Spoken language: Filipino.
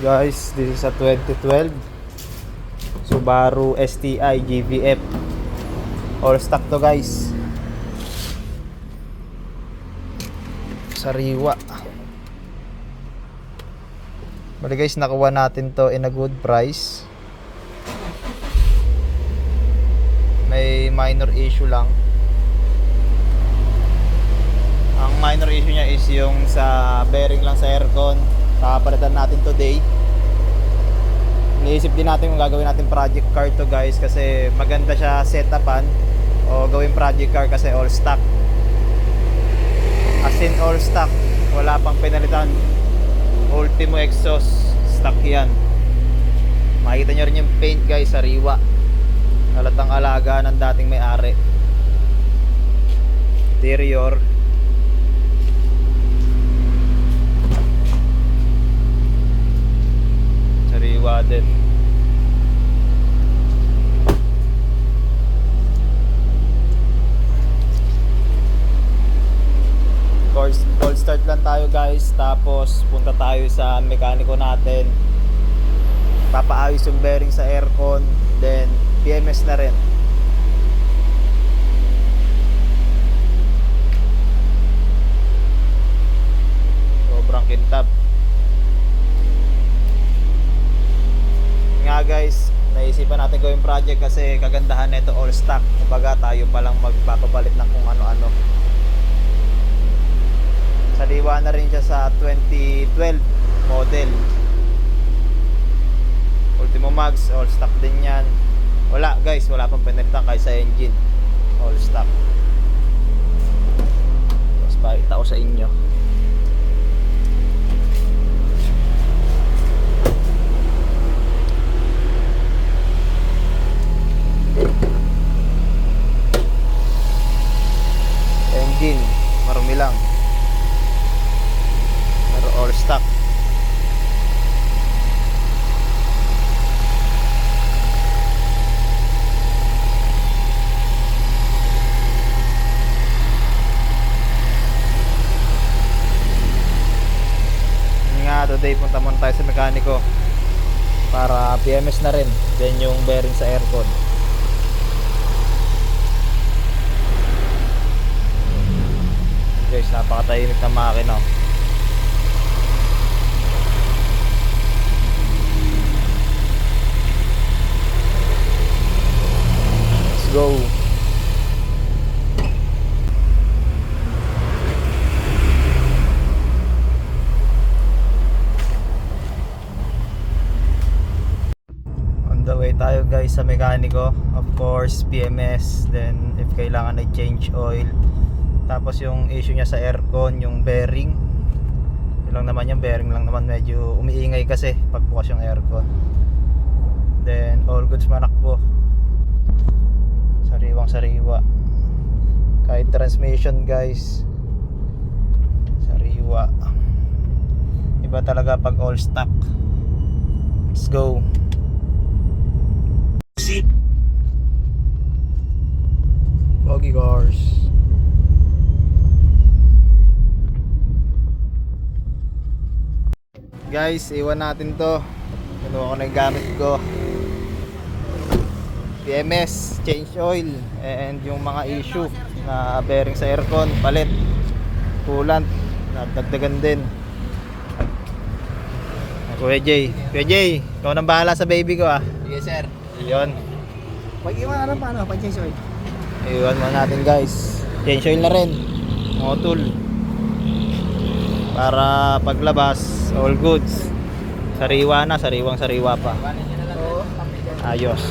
Guys, this is a 2012 Subaru STI GVF. All stock to guys. Sariwa. Bali guys, nakuha natin to in a good price. May minor issue lang. Ang minor issue niya is yung sa bearing lang sa aircon. Papalitan natin today. Iniisip din natin kung gagawin natin project car to guys, kasi maganda siya setupan o gawin project car kasi all stock. As in all stock, wala pang pinalitan. Ultimo exhaust, stock yan. Makikita nyo rin yung paint guys, sariwa. Halatang alaga ng dating may-ari. Interior, sariwa din. Cold start lang tayo guys, tapos punta tayo sa mekaniko natin, papaayos yung bearing sa aircon, then PMS na rin. Sobrang kintab nga guys. Naisipan natin gawing project kasi kagandahan nito all stock. Kumbaga tayo palang magpapabalit ng kung ano-ano. Saliwa na rin siya sa 2012 model. Ultimo Max, all stock din yan. Wala guys, wala pang pinalitan kahit sa engine. All stock. Tapos pakita ko sa inyo. Engine, marumi lang. Pero all stock. Today punta muna tayo sa mekaniko para PMS na rin, then yung bearing sa aircon. Guys, napakatahimik ng makina. Let's go. Tayo guys sa mekaniko, of course PMS, then if kailangan ay change oil. Tapos yung issue niya sa aircon, yung bearing, yun lang naman, yung bearing lang naman medyo umiingay kasi pagbukas yung aircon. Then all goods manakbo, sariwang sariwa. Kahit transmission guys, sariwa. Iba talaga pag all stock. Let's go. Pogi cars. Guys, iwan natin to. Kinuha ko na yung gamit ko. PMS, change oil, and yung mga issue na bearing sa aircon, palit, coolant, nadagdagan din. Kuya Jay, ikaw nang bahala sa baby ko ah. Yes sir. Yun. Pag-iwan na paano? Pag-change oil. Iwan mo natin guys. Change oil na rin. Mga tool. Para paglabas, all goods. Sariwa na, sariwang sariwa pa. Ayos.